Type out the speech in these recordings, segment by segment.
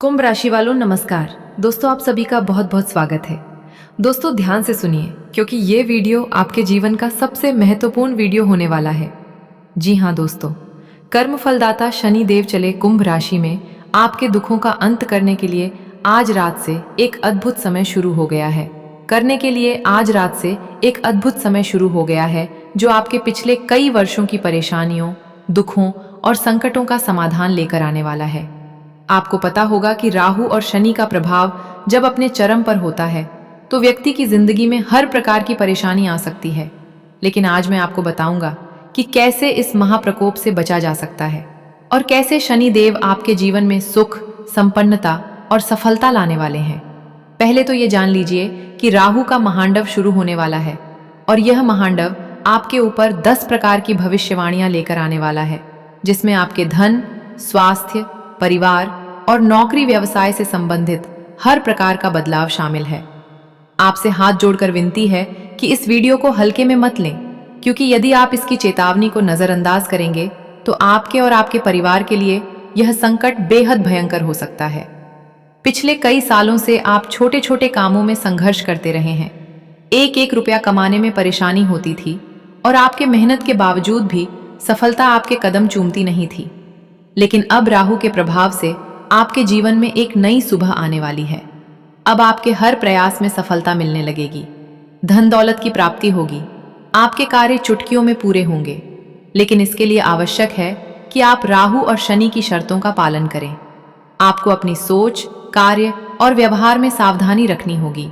कुंभ राशि वालों नमस्कार। दोस्तों आप सभी का बहुत बहुत स्वागत है। दोस्तों ध्यान से सुनिए क्योंकि ये वीडियो आपके जीवन का सबसे महत्वपूर्ण वीडियो होने वाला है। जी हाँ दोस्तों, कर्म फलदाता शनि देव चले कुंभ राशि में आपके दुखों का अंत करने के लिए आज रात से एक अद्भुत समय शुरू हो गया है। जो आपके पिछले कई वर्षों की परेशानियों, दुखों और संकटों का समाधान लेकर आने वाला है। आपको पता होगा कि राहु और शनि का प्रभाव जब अपने चरम पर होता है तो व्यक्ति की जिंदगी में हर प्रकार की परेशानी आ सकती है। लेकिन आज मैं आपको बताऊंगा कि कैसे इस महाप्रकोप से बचा जा सकता है और कैसे शनि देव आपके जीवन में सुख, संपन्नता और सफलता लाने वाले हैं। पहले तो ये जान लीजिए कि राहु का महांडव शुरू होने वाला है और यह महांडव आपके ऊपर 10 प्रकार की भविष्यवाणियां लेकर आने वाला है, जिसमें आपके धन, स्वास्थ्य, परिवार और नौकरी व्यवसाय से संबंधित हर प्रकार का बदलाव शामिल है। आपसे हाथ जोड़कर विनती है कि इस वीडियो को हल्के में मत लें, क्योंकि यदि आप इसकी चेतावनी को नजरअंदाज करेंगे तो आपके और आपके परिवार के लिए यह संकट बेहद भयंकर हो सकता है। पिछले कई सालों से आप छोटे छोटे कामों में संघर्ष करते रहे हैं। एक एक रुपया कमाने में परेशानी होती थी और आपके मेहनत के बावजूद भी सफलता आपके कदम चूमती नहीं थी। लेकिन अब राहु के प्रभाव से आपके जीवन में एक नई सुबह आने वाली है। अब आपके हर प्रयास में सफलता मिलने लगेगी, धन दौलत की प्राप्ति होगी, आपके कार्य चुटकियों में पूरे होंगे। लेकिन इसके लिए आवश्यक है कि आप राहु और शनि की शर्तों का पालन करें। आपको अपनी सोच, कार्य और व्यवहार में सावधानी रखनी होगी,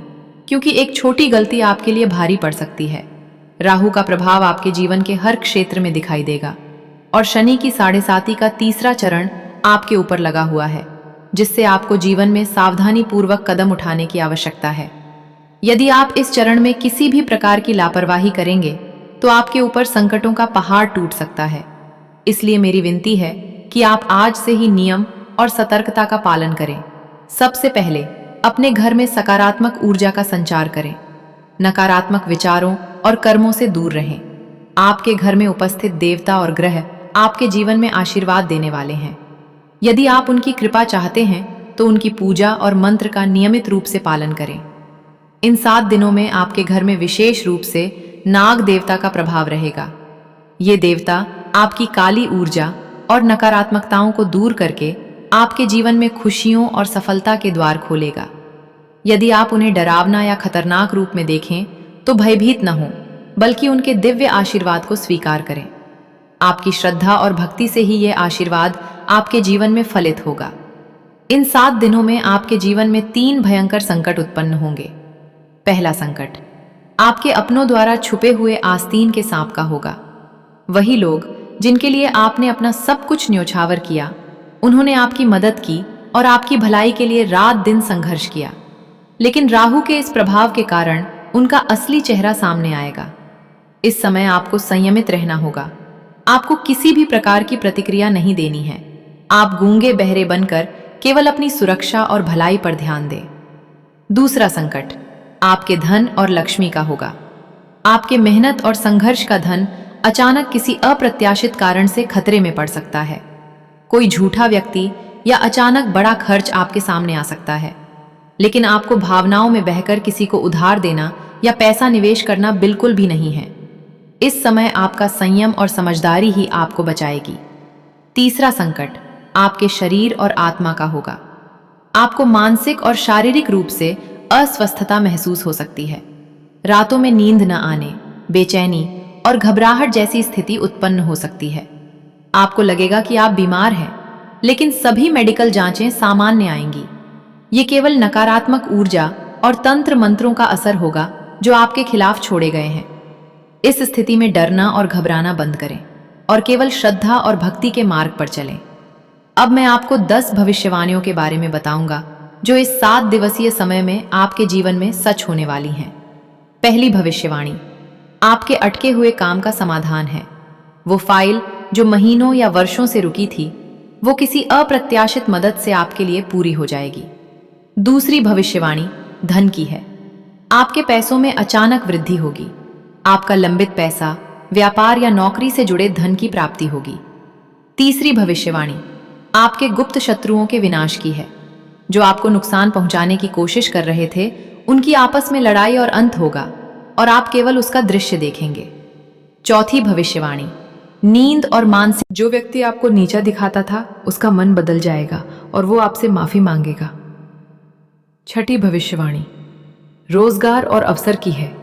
क्योंकि एक छोटी गलती आपके लिए भारी पड़ सकती है। राहु का प्रभाव आपके जीवन के हर क्षेत्र में दिखाई देगा और शनि की 7.5 का तीसरा चरण आपके ऊपर लगा हुआ है, जिससे आपको जीवन में सावधानी पूर्वक कदम उठाने की आवश्यकता है। यदि आप इस चरण में किसी भी प्रकार की लापरवाही करेंगे तो आपके ऊपर संकटों का पहाड़ टूट सकता है। इसलिए मेरी विनती है कि आप आज से ही नियम और सतर्कता का पालन करें। सबसे पहले अपने घर में सकारात्मक ऊर्जा का संचार करें। नकारात्मक विचारों और कर्मों से दूर रहें। आपके घर में उपस्थित देवता और ग्रह आपके जीवन में आशीर्वाद देने वाले हैं। यदि आप उनकी कृपा चाहते हैं तो उनकी पूजा और मंत्र का नियमित रूप से पालन करें। इन 7 दिनों में आपके घर में विशेष रूप से नाग देवता का प्रभाव रहेगा। ये देवता आपकी काली ऊर्जा और नकारात्मकताओं को दूर करके आपके जीवन में खुशियों और सफलता के द्वार खोलेगा। यदि आप उन्हें डरावना या खतरनाक रूप में देखें तो भयभीत न हो, बल्कि उनके दिव्य आशीर्वाद को स्वीकार करें। आपकी श्रद्धा और भक्ति से ही यह आशीर्वाद आपके जीवन में फलित होगा। इन 7 दिनों में आपके जीवन में 3 भयंकर संकट उत्पन्न होंगे। पहला संकट आपके अपनों द्वारा छुपे हुए आस्तीन के सांप का होगा। वही लोग जिनके लिए आपने अपना सब कुछ न्योछावर किया, उन्होंने आपकी मदद की और आपकी भलाई के लिए रात दिन संघर्ष किया। लेकिन राहु के इस प्रभाव के कारण उनका असली चेहरा सामने आएगा। इस समय आपको संयमित रहना होगा। आपको किसी भी प्रकार की प्रतिक्रिया नहीं देनी है। आप गूंगे बहरे बनकर केवल अपनी सुरक्षा और भलाई पर ध्यान दें। दूसरा संकट आपके धन और लक्ष्मी का होगा। आपके मेहनत और संघर्ष का धन अचानक किसी अप्रत्याशित कारण से खतरे में पड़ सकता है। कोई झूठा व्यक्ति या अचानक बड़ा खर्च आपके सामने आ सकता है। लेकिन आपको भावनाओं में बहकर किसी को उधार देना या पैसा निवेश करना बिल्कुल भी नहीं है। इस समय आपका संयम और समझदारी ही आपको बचाएगी। तीसरा संकट आपके शरीर और आत्मा का होगा। आपको मानसिक और शारीरिक रूप से अस्वस्थता महसूस हो सकती है। रातों में नींद न आने, बेचैनी और घबराहट जैसी स्थिति उत्पन्न हो सकती है। आपको लगेगा कि आप बीमार हैं, लेकिन सभी मेडिकल जांचें सामान्य आएंगी। ये केवल नकारात्मक ऊर्जा और तंत्र मंत्रों का असर होगा जो आपके खिलाफ छोड़े गए हैं। इस स्थिति में डरना और घबराना बंद करें और केवल श्रद्धा और भक्ति के मार्ग पर चलें। अब मैं आपको 10 भविष्यवाणियों के बारे में बताऊंगा जो इस 7 दिवसीय समय में आपके जीवन में सच होने वाली हैं। पहली भविष्यवाणी आपके अटके हुए काम का समाधान है। वो फाइल जो महीनों या वर्षों से रुकी थी, वो किसी अप्रत्याशित मदद से आपके लिए पूरी हो जाएगी। दूसरी भविष्यवाणी धन की है। आपके पैसों में अचानक वृद्धि होगी। आपका लंबित पैसा, व्यापार या नौकरी से जुड़े धन की प्राप्ति होगी। तीसरी भविष्यवाणी आपके गुप्त शत्रुओं के विनाश की है। जो आपको नुकसान पहुंचाने की कोशिश कर रहे थे, उनकी आपस में लड़ाई और अंत होगा और आप केवल उसका दृश्य देखेंगे। चौथी भविष्यवाणी, नींद और मानसिक। जो व्यक्ति आपको नीचा दिखाता था, उसका मन बदल जाएगा और वो आपसे माफी मांगेगा। छठी भविष्यवाणी, रोजगार और अवसर की है।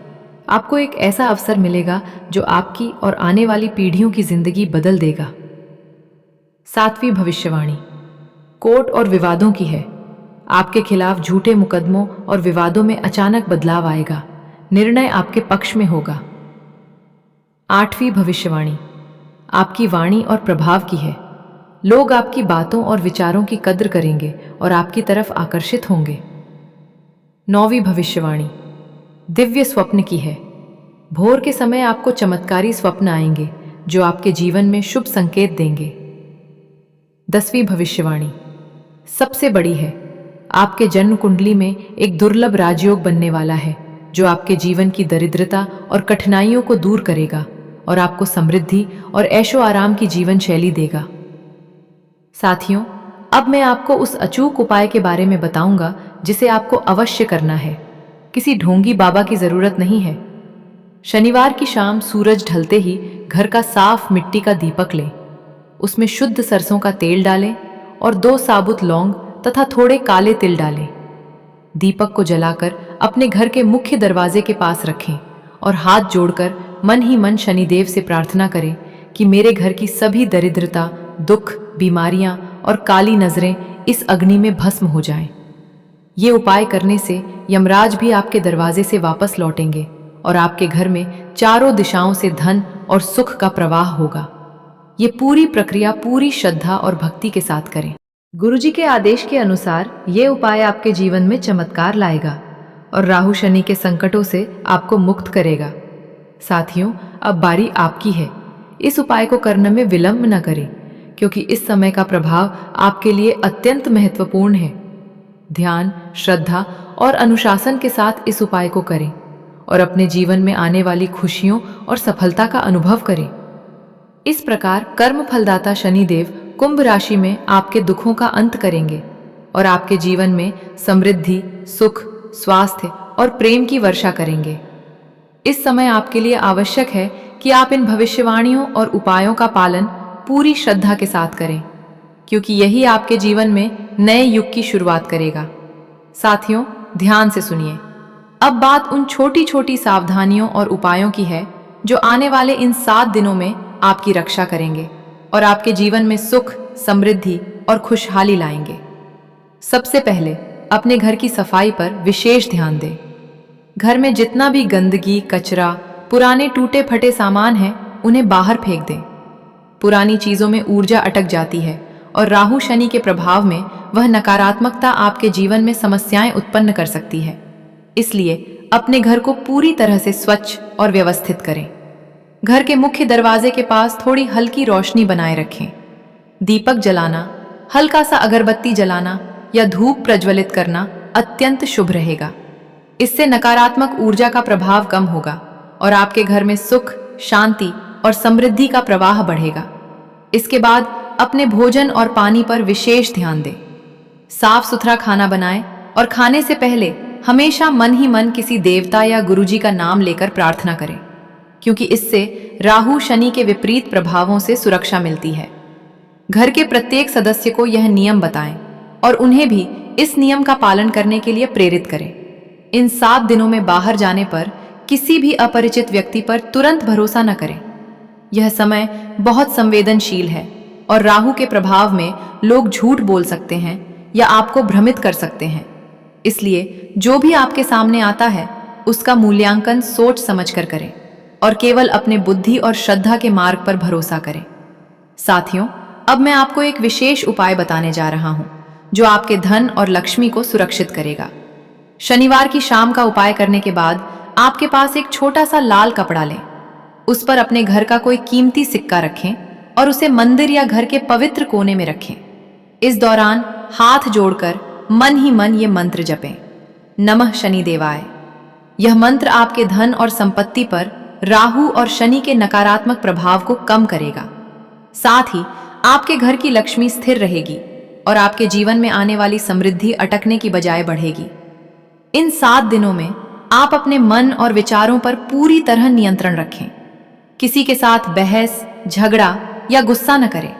आपको एक ऐसा अवसर मिलेगा जो आपकी और आने वाली पीढ़ियों की जिंदगी बदल देगा। सातवीं भविष्यवाणी, कोर्ट और विवादों की है। आपके खिलाफ झूठे मुकदमों और विवादों में अचानक बदलाव आएगा। निर्णय आपके पक्ष में होगा। आठवीं भविष्यवाणी, आपकी वाणी और प्रभाव की है। लोग आपकी बातों और विचारों की कद्र करेंगे और आपकी तरफ आकर्षित होंगे। नौवीं भविष्यवाणी, दिव्य स्वप्न की है। भोर के समय आपको चमत्कारी स्वप्न आएंगे जो आपके जीवन में शुभ संकेत देंगे। 10वीं भविष्यवाणी सबसे बड़ी है। आपके जन्म कुंडली में एक दुर्लभ राजयोग बनने वाला है जो आपके जीवन की दरिद्रता और कठिनाइयों को दूर करेगा और आपको समृद्धि और ऐशो आराम की जीवन शैली देगा। साथियों, अब मैं आपको उस अचूक उपाय के बारे में बताऊंगा जिसे आपको अवश्य करना है। किसी ढोंगी बाबा की जरूरत नहीं है। शनिवार की शाम सूरज ढलते ही घर का साफ मिट्टी का दीपक लें। उसमें शुद्ध सरसों का तेल डालें और 2 साबुत लौंग तथा थोड़े काले तिल डालें। दीपक को जलाकर अपने घर के मुख्य दरवाजे के पास रखें और हाथ जोड़कर मन ही मन शनिदेव से प्रार्थना करें कि मेरे घर की सभी दरिद्रता, दुख, बीमारियां और काली नजरें इस अग्नि में भस्म हो जाएं। ये उपाय करने से यमराज भी आपके दरवाजे से वापस लौटेंगे और आपके घर में चारों दिशाओं से धन और सुख का प्रवाह होगा। ये पूरी प्रक्रिया पूरी श्रद्धा और भक्ति के साथ करें। गुरुजी के आदेश के अनुसार ये उपाय आपके जीवन में चमत्कार लाएगा और राहु शनि के संकटों से आपको मुक्त करेगा। साथियों, अब बारी आपकी है। इस उपाय को करने में विलंब न करें क्योंकि इस समय का प्रभाव आपके लिए अत्यंत महत्वपूर्ण है। ध्यान, श्रद्धा और अनुशासन के साथ इस उपाय को करें और अपने जीवन में आने वाली खुशियों और सफलता का अनुभव करें। इस प्रकार कर्म फलदाता शनिदेव कुंभ राशि में आपके दुखों का अंत करेंगे और आपके जीवन में समृद्धि, सुख, स्वास्थ्य और प्रेम की वर्षा करेंगे। इस समय आपके लिए आवश्यक है कि आप इन भविष्यवाणियों और उपायों का पालन पूरी श्रद्धा के साथ करें क्योंकि यही आपके जीवन में नए युग की शुरुआत करेगा। साथियों, ध्यान से सुनिए। अब बात उन छोटी छोटी सावधानियों और उपायों की है जो आने वाले इन 7 दिनों में आपकी रक्षा करेंगे और आपके जीवन में सुख, समृद्धि और खुशहाली लाएंगे। सबसे पहले अपने घर की सफाई पर विशेष ध्यान दें। घर में जितना भी गंदगी, कचरा, पुराने टूटे फटे सामान हैं, उन्हें बाहर फेंक दें। पुरानी चीजों में ऊर्जा अटक जाती है और राहु शनि के प्रभाव में वह नकारात्मकता आपके जीवन में समस्याएं उत्पन्न कर सकती है। इसलिए अपने घर को पूरी तरह से स्वच्छ और व्यवस्थित करें। घर के मुख्य दरवाजे के पास थोड़ी हल्की रोशनी बनाए रखें। दीपक जलाना, हल्का सा अगरबत्ती जलाना या धूप प्रज्वलित करना अत्यंत शुभ रहेगा। इससे नकारात्मक ऊर्जा का प्रभाव कम होगा और आपके घर में सुख, शांति और समृद्धि का प्रवाह बढ़ेगा। इसके बाद अपने भोजन और पानी पर विशेष ध्यान दें। साफ सुथरा खाना बनाएं और खाने से पहले हमेशा मन ही मन किसी देवता या गुरुजी का नाम लेकर प्रार्थना करें क्योंकि इससे राहु शनि के विपरीत प्रभावों से सुरक्षा मिलती है। घर के प्रत्येक सदस्य को यह नियम बताएं और उन्हें भी इस नियम का पालन करने के लिए प्रेरित करें। इन 7 दिनों में बाहर जाने पर किसी भी अपरिचित व्यक्ति पर तुरंत भरोसा न करें। यह समय बहुत संवेदनशील है और राहु के प्रभाव में लोग झूठ बोल सकते हैं या आपको भ्रमित कर सकते हैं। इसलिए जो भी आपके सामने आता है उसका मूल्यांकन सोच समझकर करें और केवल अपने बुद्धि और श्रद्धा के मार्ग पर भरोसा करें। साथियों, अब मैं आपको एक विशेष उपाय बताने जा रहा हूं जो आपके धन और लक्ष्मी को सुरक्षित करेगा। शनिवार की शाम का उपाय करने के बाद आपके पास एक छोटा सा लाल कपड़ा लें। उस पर अपने घर का कोई कीमती सिक्का रखें और उसे मंदिर या घर के पवित्र कोने में रखें। इस दौरान हाथ जोड़कर मन ही मन ये मंत्र जपें, नमः शनिदेवाय। यह मंत्र आपके धन और संपत्ति पर राहु और शनि के नकारात्मक प्रभाव को कम करेगा। साथ ही आपके घर की लक्ष्मी स्थिर रहेगी और आपके जीवन में आने वाली समृद्धि अटकने की बजाय बढ़ेगी। इन 7 दिनों में आप अपने मन और विचारों पर पूरी तरह नियंत्रण रखें। किसी के साथ बहस, झगड़ा या गुस्सा न करें,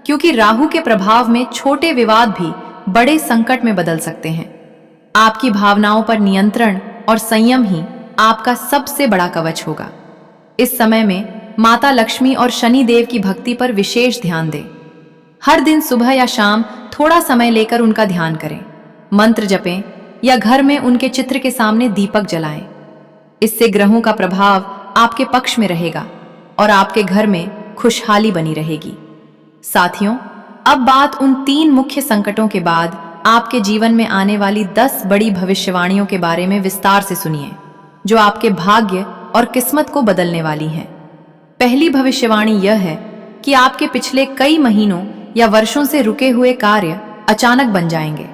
क्योंकि राहु के प्रभाव में छोटे विवाद भी बड़े संकट में बदल सकते हैं। आपकी भावनाओं पर नियंत्रण और संयम ही आपका सबसे बड़ा कवच होगा। इस समय में माता लक्ष्मी और शनि देव की भक्ति पर विशेष ध्यान दें। हर दिन सुबह या शाम थोड़ा समय लेकर उनका ध्यान करें, मंत्र जपें या घर में उनके चित्र के सामने दीपक जलाएं। इससे ग्रहों का प्रभाव आपके पक्ष में रहेगा और आपके घर में खुशहाली बनी रहेगी। साथियों, अब बात उन 3 मुख्य संकटों के बाद आपके जीवन में आने वाली 10 बड़ी भविष्यवाणियों के बारे में विस्तार से सुनिए, जो आपके भाग्य और किस्मत को बदलने वाली हैं। पहली भविष्यवाणी यह है कि आपके पिछले कई महीनों या वर्षों से रुके हुए कार्य अचानक बन जाएंगे।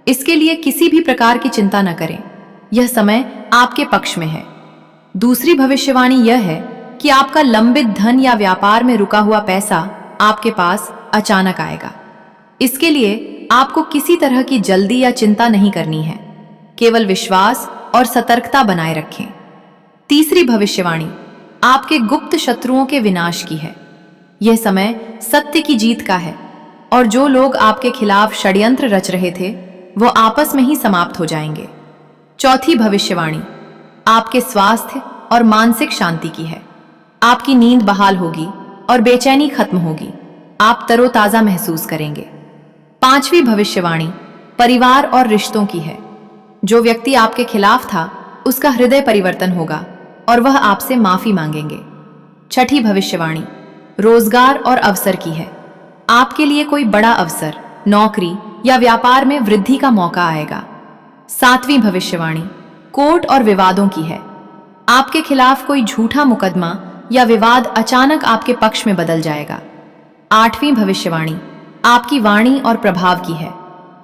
इसके लिए किसी भी प्रकार की चिंता न करें, यह समय आपके पक्ष में है। दूसरी भविष्यवाणी यह है कि आपका लंबित धन या व्यापार में रुका हुआ पैसा आपके पास अचानक आएगा। इसके लिए आपको किसी तरह की जल्दी या चिंता नहीं करनी है, केवल विश्वास और सतर्कता बनाए रखें। तीसरी भविष्यवाणी आपके गुप्त शत्रुओं के विनाश की है। यह समय सत्य की जीत का है और जो लोग आपके खिलाफ षड्यंत्र रच रहे थे, वो आपस में ही समाप्त हो जाएंगे। चौथी भविष्यवाणी आपके स्वास्थ्य और मानसिक शांति की है। आपकी नींद बहाल होगी और बेचैनी खत्म होगी। आप तरोताजा महसूस करेंगे। पांचवी भविष्यवाणी परिवार और रिश्तों की है। जो व्यक्ति आपके खिलाफ था, उसका हृदय परिवर्तन होगा और वह आपसे माफी मांगेंगे। छठी भविष्यवाणी रोजगार और अवसर की है। आपके लिए कोई बड़ा अवसर, नौकरी या व्यापार में वृद्धि का मौका आएगा। सातवीं भविष्यवाणी कोर्ट और विवादों की है। आपके खिलाफ कोई झूठा मुकदमा या विवाद अचानक आपके पक्ष में बदल जाएगा। आठवीं भविष्यवाणी आपकी वाणी और प्रभाव की है।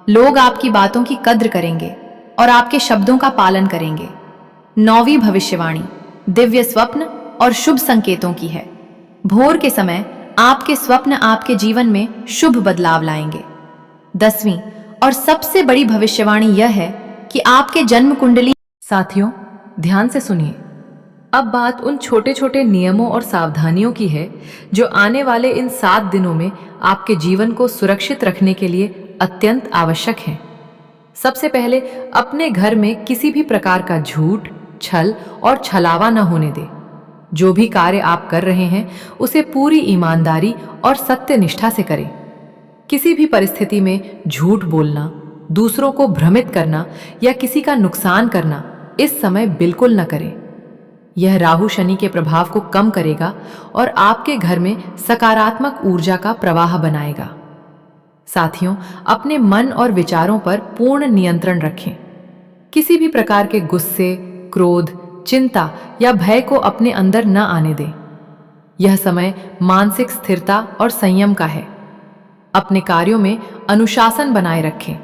लोग आपकी बातों की कद्र करेंगे और आपके शब्दों का पालन करेंगे। नौवीं भविष्यवाणी दिव्य स्वप्न और शुभ संकेतों की है। भोर के समय आपके स्वप्न आपके जीवन में शुभ बदलाव लाएंगे। 10वीं और सबसे बड़ी भविष्यवाणी यह है कि आपके जन्म कुंडली। साथियों, ध्यान से सुनिए। अब बात उन छोटे छोटे नियमों और सावधानियों की है जो आने वाले इन 7 दिनों में आपके जीवन को सुरक्षित रखने के लिए अत्यंत आवश्यक हैं। सबसे पहले अपने घर में किसी भी प्रकार का झूठ, छल और छलावा न होने दें। जो भी कार्य आप कर रहे हैं, उसे पूरी ईमानदारी और सत्यनिष्ठा से करें। किसी भी परिस्थिति में झूठ बोलना, दूसरों को भ्रमित करना या किसी का नुकसान करना इस समय बिल्कुल न करें। यह राहु शनि के प्रभाव को कम करेगा और आपके घर में सकारात्मक ऊर्जा का प्रवाह बनाएगा। साथियों, अपने मन और विचारों पर पूर्ण नियंत्रण रखें। किसी भी प्रकार के गुस्से, क्रोध, चिंता या भय को अपने अंदर न आने दें। यह समय मानसिक स्थिरता और संयम का है। अपने कार्यों में अनुशासन बनाए रखें।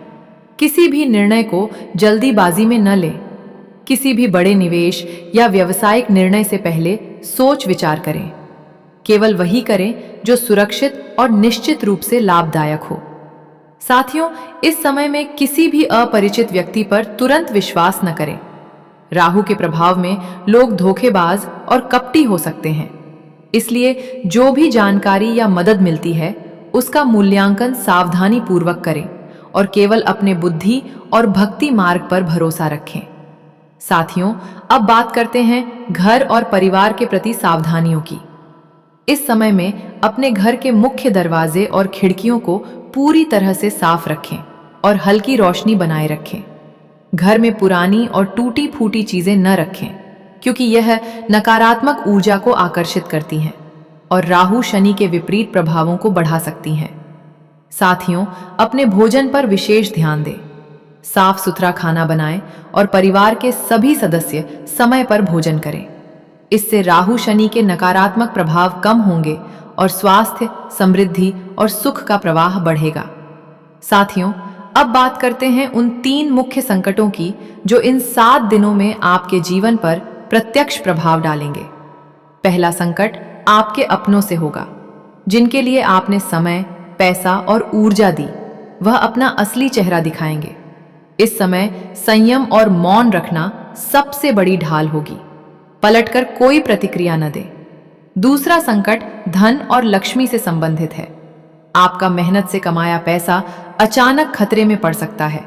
किसी भी निर्णय को जल्दीबाजी में न लें। किसी भी बड़े निवेश या व्यावसायिक निर्णय से पहले सोच विचार करें। केवल वही करें जो सुरक्षित और निश्चित रूप से लाभदायक हो। साथियों, इस समय में किसी भी अपरिचित व्यक्ति पर तुरंत विश्वास न करें। राहु के प्रभाव में लोग धोखेबाज और कपटी हो सकते हैं। इसलिए जो भी जानकारी या मदद मिलती है, उसका मूल्यांकन सावधानी पूर्वक करें और केवल अपने बुद्धि और भक्ति मार्ग पर भरोसा रखें। साथियों, अब बात करते हैं घर और परिवार के प्रति सावधानियों की। इस समय में अपने घर के मुख्य दरवाजे और खिड़कियों को पूरी तरह से साफ रखें और हल्की रोशनी बनाए रखें। घर में पुरानी और टूटी फूटी चीजें न रखें, क्योंकि यह नकारात्मक ऊर्जा को आकर्षित करती हैं और राहु शनि के विपरीत प्रभावों को बढ़ा सकती हैं। साथियों, अपने भोजन पर विशेष ध्यान दें। साफ सुथरा खाना बनाएं और परिवार के सभी सदस्य समय पर भोजन करें। इससे राहु शनि के नकारात्मक प्रभाव कम होंगे और स्वास्थ्य, समृद्धि और सुख का प्रवाह बढ़ेगा। साथियों, अब बात करते हैं उन 3 मुख्य संकटों की जो इन 7 दिनों में आपके जीवन पर प्रत्यक्ष प्रभाव डालेंगे। पहला संकट आपके अपनों से होगा, जिनके लिए आपने समय, पैसा और ऊर्जा दी। वह अपना असली चेहरा दिखाएंगे। इस समय संयम और मौन रखना सबसे बड़ी ढाल होगी। पलटकर कोई प्रतिक्रिया न दे। दूसरा संकट धन और लक्ष्मी से संबंधित है। आपका मेहनत से कमाया पैसा अचानक खतरे में पड़ सकता है।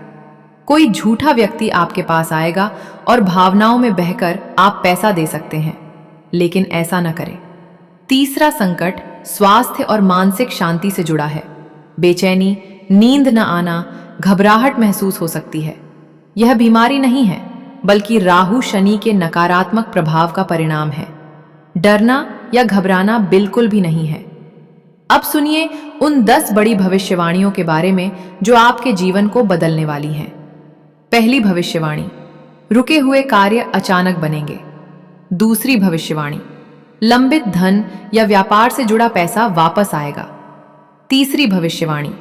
कोई झूठा व्यक्ति आपके पास आएगा और भावनाओं में बहकर आप पैसा दे सकते हैं, लेकिन ऐसा न करें। तीसरा संकट स्वास्थ्य और मानसिक शांति से जुड़ा है। बेचैनी, नींद न आना, घबराहट महसूस हो सकती है। यह बीमारी नहीं है, बल्कि राहु शनि के नकारात्मक प्रभाव का परिणाम है। डरना या घबराना बिल्कुल भी नहीं है। अब सुनिए उन 10 बड़ी भविष्यवाणियों के बारे में जो आपके जीवन को बदलने वाली हैं। पहली भविष्यवाणी, रुके हुए कार्य अचानक बनेंगे। दूसरी भविष्यवाणी, लंबित धन या व्यापार से जुड़ा पैसा वापस आएगा। तीसरी भविष्यवाणी,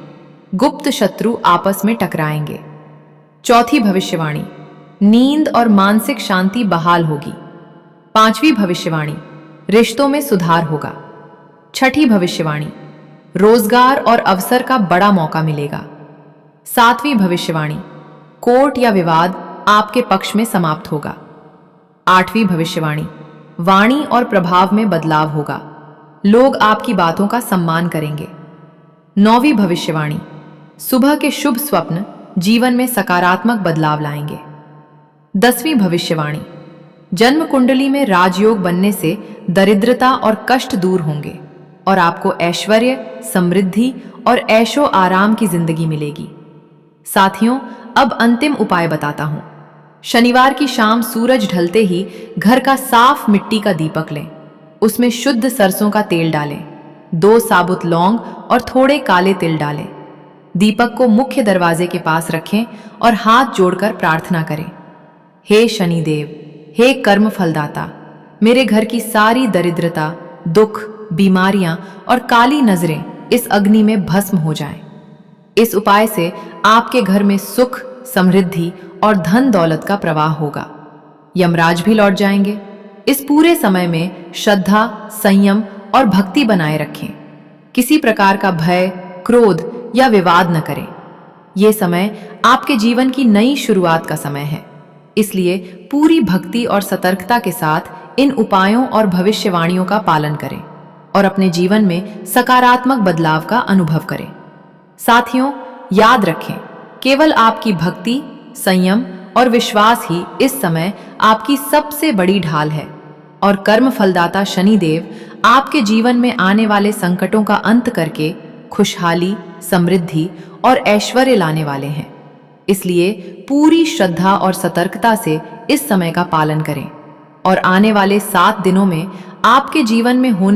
गुप्त शत्रु आपस में टकराएंगे। चौथी भविष्यवाणी, नींद और मानसिक शांति बहाल होगी। पांचवी भविष्यवाणी, रिश्तों में सुधार होगा। छठी भविष्यवाणी, रोजगार और अवसर का बड़ा मौका मिलेगा। सातवीं भविष्यवाणी, कोर्ट या विवाद आपके पक्ष में समाप्त होगा। आठवीं भविष्यवाणी, वाणी और प्रभाव में बदलाव होगा। लोग आपकी बातों का सम्मान करेंगे। नौवीं भविष्यवाणी, सुबह के शुभ स्वप्न जीवन में सकारात्मक बदलाव लाएंगे। 10वीं भविष्यवाणी, जन्म कुंडली में राजयोग बनने से दरिद्रता और कष्ट दूर होंगे और आपको ऐश्वर्य, समृद्धि और ऐशो आराम की जिंदगी मिलेगी। साथियों, अब अंतिम उपाय बताता हूं। शनिवार की शाम सूरज ढलते ही घर का साफ मिट्टी का दीपक लें। उसमें शुद्ध सरसों का तेल डालें, 2 साबुत लौंग और थोड़े काले तिल डालें। दीपक को मुख्य दरवाजे के पास रखें और हाथ जोड़कर प्रार्थना करें। हे शनिदेव, हे कर्म फलदाता, मेरे घर की सारी दरिद्रता, दुख, बीमारियां और काली नजरें इस अग्नि में भस्म हो जाएं। इस उपाय से आपके घर में सुख, समृद्धि और धन दौलत का प्रवाह होगा। यमराज भी लौट जाएंगे। इस पूरे समय में श्रद्धा, संयम और भक्ति बनाए रखें। किसी प्रकार का भय, क्रोध या विवाद न करें। यह समय आपके जीवन की नई शुरुआत का समय है। इसलिए पूरी भक्ति और सतर्कता के साथ इन उपायों और भविष्यवाणियों का पालन करें और अपने जीवन में सकारात्मक बदलाव का अनुभव करें। साथियों, याद रखें, केवल आपकी भक्ति, संयम और विश्वास ही इस समय आपकी सबसे बड़ी ढाल है और कर्म फलदाता शनिदेव आपके जीवन में आने वाले संकटों का अंत करके खुशहाली, समृद्धि और ऐश्वर्य लाने वाले हैं। इसलिए पूरी श्रद्धा और सतर्कता से इस समय का पालन करें और आने वाले 7 दिनों में आपके जीवन में होने